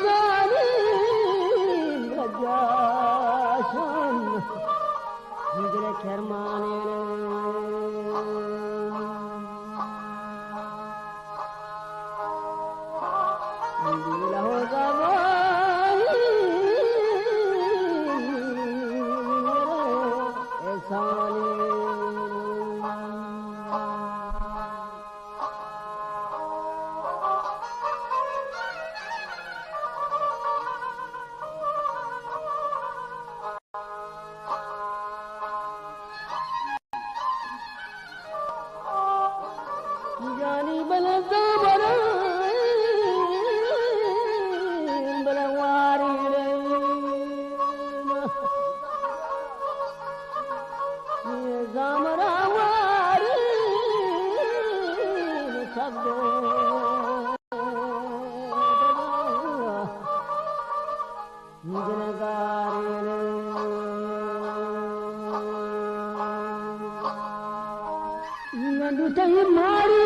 जानी रजाशन मुझे खैर माने दिल हो गवानी एहसानी जानी बलता बड़ा बलवारी रे जामरा वारी शब्द जनगारी रे नंदुतई मारी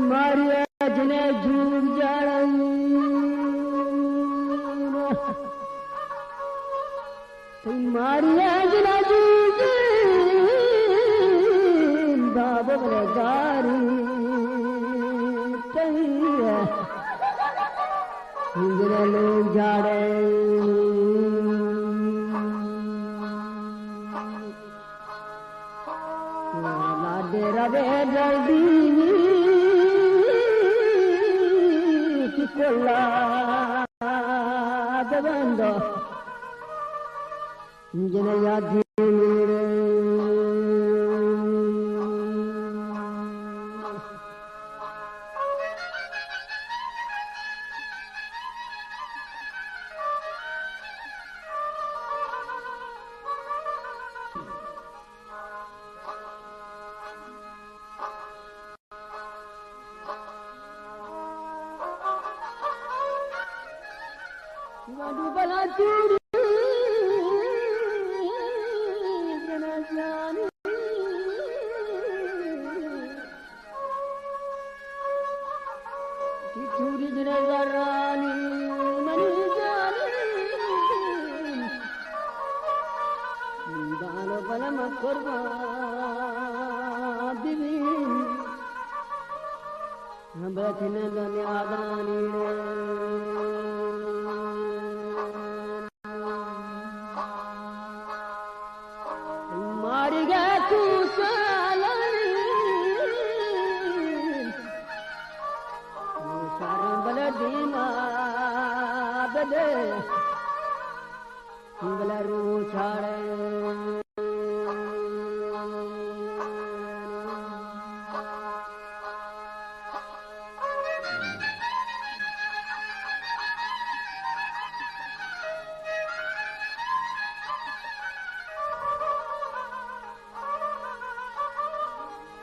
मारिया जने झूठ जानी मारिया जना झूठ बाबा बने गारी जने लोग जाड़े लाडे रवे जल्दी कोला दबंदो जने याद मेरे Gadu bala churi jana jani ki churi jana zarani mani jani dano bala makorba divi hambathina dane adani मारिगा तू सालनी सारे बलदीना बदे बलरू छाड़े